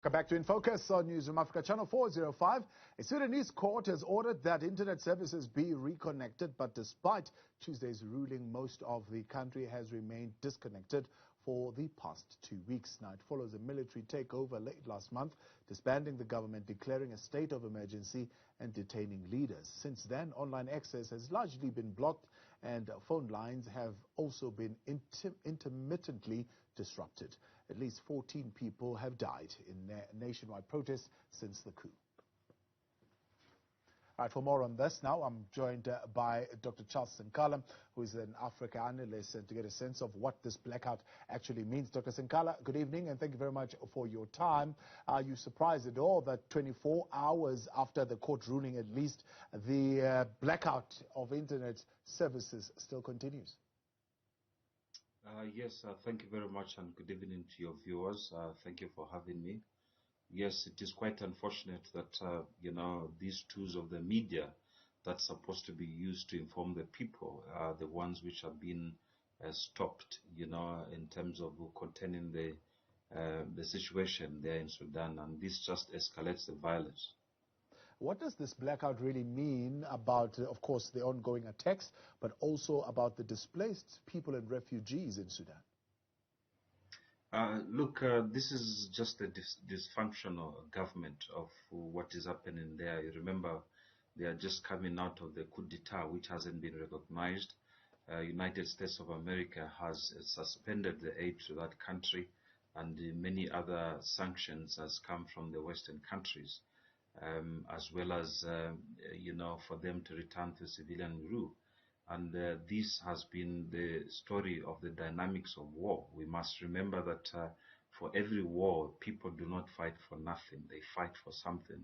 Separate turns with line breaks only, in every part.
Come back to In Focus on Newsroom Africa Channel 405. A Sudanese court has ordered that internet services be reconnected, but despite Tuesday's ruling, most of the country has remained disconnected for the past 2 weeks. Now, it follows a military takeover late last month, disbanding the government, declaring a state of emergency and detaining leaders. Since then, online access has largely been blocked and phone lines have also been intermittently disrupted. At least 14 people have died in nationwide protests since the coup. All right, for more on this now, I'm joined by Dr. Charles Senkala, who is an Africa analyst, and to get a sense of what this blackout actually means. Dr. Senkala, good evening, and thank you very much for your time. Are you surprised at all that 24 hours after the court ruling, at least, the blackout of internet services still continues?
Yes, thank you very much, and good evening to your viewers. Thank you for having me. Yes, it is quite unfortunate that, these tools of the media that's supposed to be used to inform the people are the ones which have been stopped, in terms of containing the situation there in Sudan, and this just escalates the violence.
What does this blackout really mean about, of course, the ongoing attacks, but also about the displaced people and refugees in Sudan?
Look, this is just a dysfunctional government of what is happening there. You remember, they are just coming out of the coup d'etat, which hasn't been recognized. United States of America has suspended the aid to that country, and many other sanctions has come from the Western countries, as well as, for them to return to civilian rule. And this has been the story of the dynamics of war. We must remember that for every war, people do not fight for nothing. They fight for something.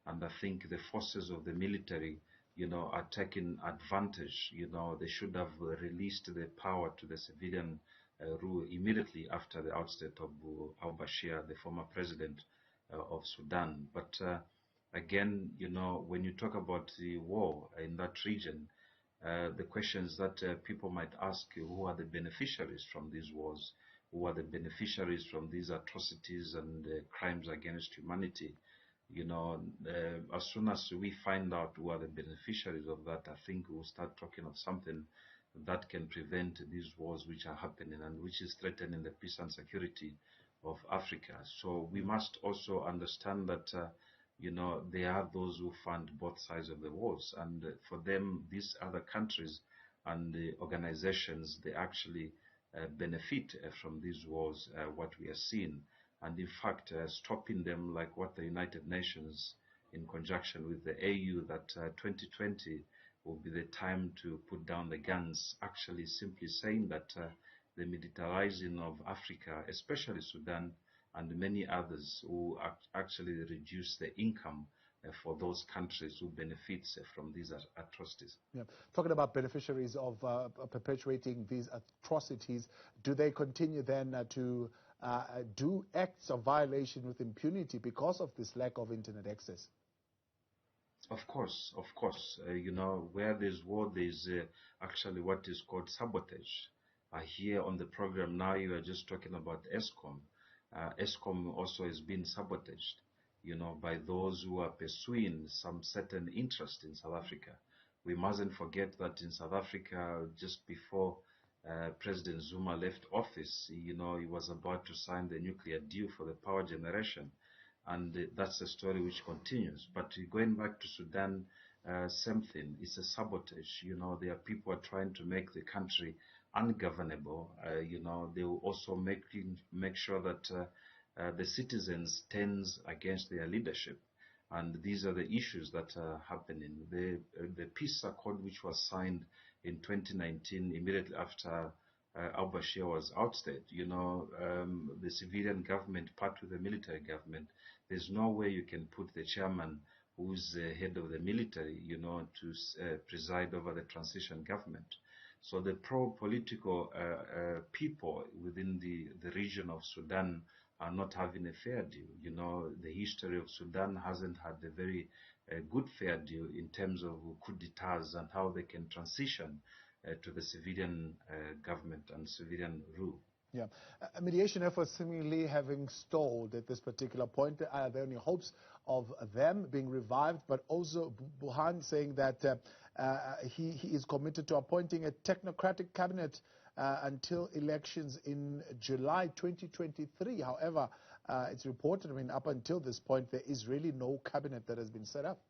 And I think the forces of the military, are taking advantage. They should have released the power to the civilian rule immediately after the ousted of al-Bashir, the former president of Sudan. But again, when you talk about the war in that region, the questions that people might ask you: who are the beneficiaries from these wars? Who are the beneficiaries from these atrocities and crimes against humanity? As soon as we find out who are the beneficiaries of that, I think we'll start talking of something that can prevent these wars which are happening and which is threatening the peace and security of Africa. So we must also understand that there are those who fund both sides of the wars, and for them, these other countries and the organizations, they actually benefit from these wars, what we are seeing, and in fact, stopping them, like what the United Nations, in conjunction with the AU, that 2020 will be the time to put down the guns, actually simply saying that the militarizing of Africa, especially Sudan, and many others who actually reduce the income for those countries who benefits from these atrocities.
Yeah. Talking about beneficiaries of perpetuating these atrocities, do they continue then to do acts of violation with impunity because of this lack of internet access?
Of course. Where there's war, there's actually what is called sabotage. Here on the program now, you are just talking about ESCOM. ESCOM also is being sabotaged, by those who are pursuing some certain interest in South Africa. We mustn't forget that in South Africa, just before President Zuma left office, he was about to sign the nuclear deal for the power generation. And that's a story which continues. But going back to Sudan, same thing. It's a sabotage. There are people are trying to make the country ungovernable. They will also make sure that the citizens turns against their leadership. And these are the issues that are happening. The peace accord, which was signed in 2019, immediately after al-Bashir was ousted, the civilian government part with the military government. There's no way you can put the chairman, who's the head of the military, to preside over the transition government. So the pro-political people within the region of Sudan are not having a fair deal. The history of Sudan hasn't had a very good fair deal in terms of coup d'etats and how they can transition to the civilian government and civilian rule.
Yeah. Mediation efforts seemingly having stalled at this particular point. Are there any hopes of them being revived? But also Burhan saying that he is committed to appointing a technocratic cabinet until elections in July 2023. However, it's reported, up until this point, there is really no cabinet that has been set up.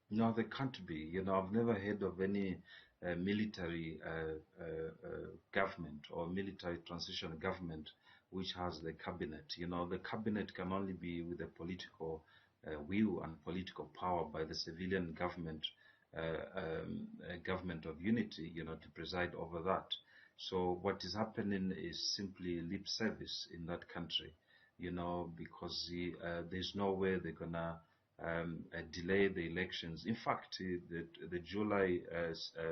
No, there can't be. I've never heard of any military government or military transition government which has the cabinet. The cabinet can only be with the political will and political power by the civilian government, government of unity, to preside over that. So what is happening is simply lip service in that country, because there's no way they're gonna delay the elections. In fact, the July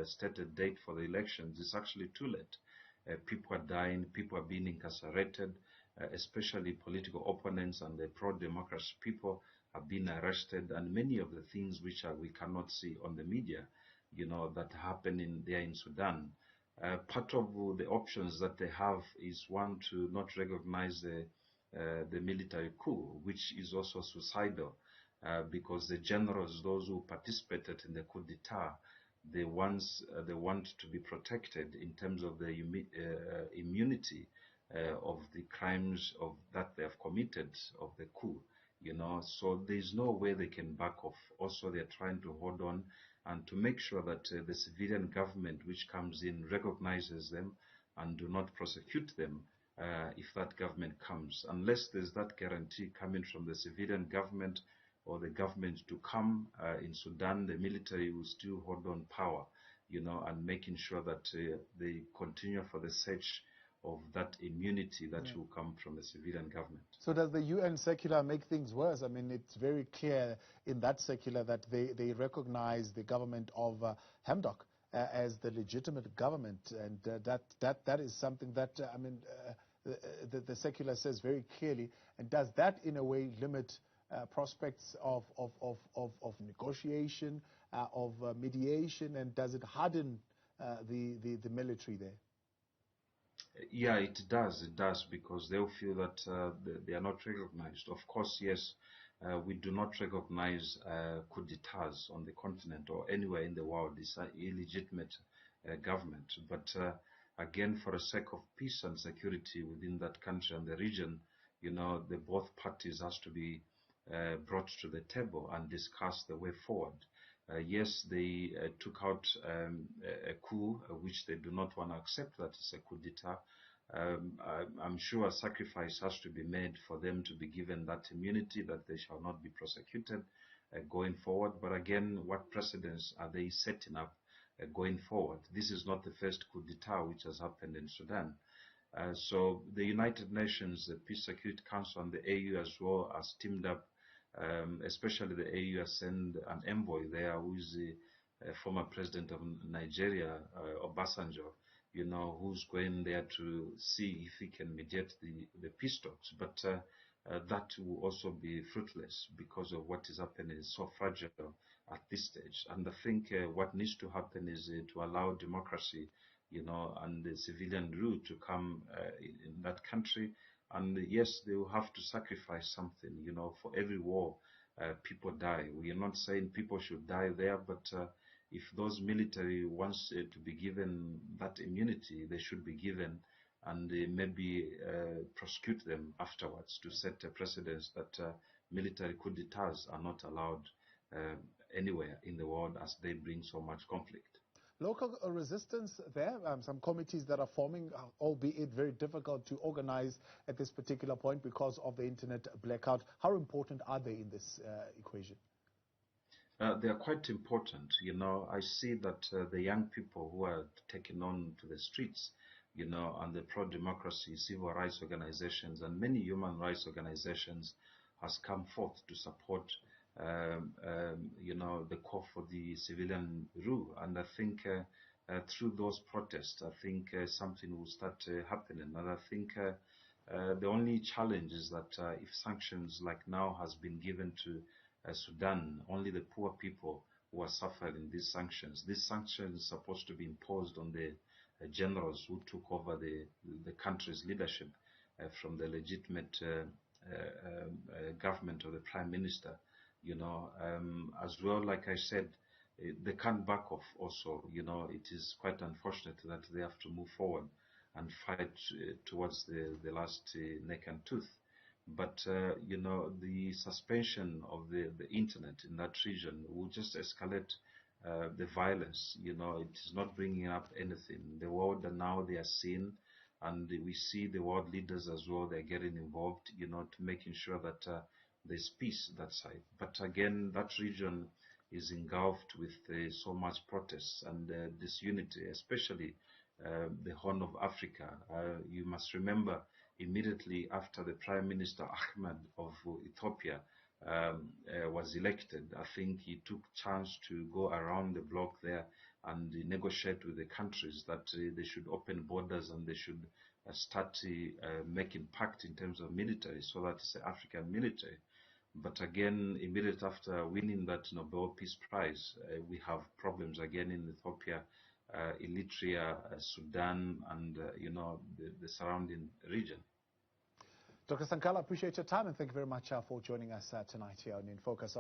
stated date for the elections is actually too late. People are dying, people are being incarcerated, especially political opponents and the pro-democracy people are being arrested, and many of the things which we cannot see on the media, that happen there in Sudan. Part of the options that they have is one, to not recognize the military coup, which is also suicidal. Because the generals, those who participated in the coup d'etat, they want to be protected in terms of the immunity of the crimes that they have committed of the coup. So there's no way they can back off. Also, they're trying to hold on and to make sure that the civilian government which comes in recognizes them and do not prosecute them if that government comes. Unless there's that guarantee coming from the civilian government or the government to come in Sudan, the military will still hold on power, and making sure that they continue for the search of that immunity that will come from the civilian government.
So does the UN circular make things worse? It's very clear in that circular that they recognize the government of Hamdok as the legitimate government, and that is something that, the circular says very clearly. And does that in a way limit prospects of negotiation, of mediation, and does it harden the military there?
Yeah, it does, because they'll feel that they are not recognized. Of course, yes, we do not recognize coup d'etats on the continent or anywhere in the world. It's an illegitimate government. But again, for the sake of peace and security within that country and the region, the both parties has to be brought to the table and discuss the way forward. Yes, they took out a coup, which they do not want to accept that it's a coup d'etat. I'm sure a sacrifice has to be made for them to be given that immunity, that they shall not be prosecuted going forward. But again, what precedents are they setting up going forward? This is not the first coup d'etat which has happened in Sudan. So the United Nations, the Peace Security Council, and the AU as well has teamed up. Especially the AU has sent an envoy there, who is the former president of Nigeria, Obasanjo, who's going there to see if he can mediate the peace talks. But that will also be fruitless because of what is happening is so fragile at this stage. And I think what needs to happen is to allow democracy, and the civilian rule to come in that country. And yes, they will have to sacrifice something, for every war, people die. We are not saying people should die there, but if those military wants to be given that immunity, they should be given, and maybe prosecute them afterwards to set a precedence that military coup d'etats are not allowed anywhere in the world, as they bring so much conflict.
Local resistance there, some committees that are forming, albeit very difficult to organize at this particular point because of the internet blackout. How important are they in this equation?
They are quite important. I see that the young people who are taken on to the streets, and the pro-democracy, civil rights organizations, and many human rights organizations has come forth to support the call for the civilian rule. And I think through those protests, I think something will start happening. And I think the only challenge is that if sanctions like now has been given to Sudan, only the poor people who are suffering these sanctions. These sanctions are supposed to be imposed on the generals who took over the country's leadership from the legitimate government of the prime minister, as well. Like I said, they can't back off also. It is quite unfortunate that they have to move forward and fight towards the last neck and tooth. But, the suspension of the internet in that region will just escalate the violence. It is not bringing up anything. The world now they are seeing, and we see the world leaders as well, they're getting involved, to making sure that there's peace that side. But again, that region is engulfed with so much protests and disunity, especially the Horn of Africa. You must remember, immediately after the Prime Minister Ahmed of Ethiopia was elected, I think he took chance to go around the block there and negotiate with the countries that they should open borders and they should start making pact in terms of military, so that it's the African military. But again, immediately after winning that Nobel Peace Prize, we have problems again in Ethiopia, Eritrea, Sudan, and the surrounding region.
Dr. Sankala, appreciate your time and thank you very much for joining us tonight here on In Focus.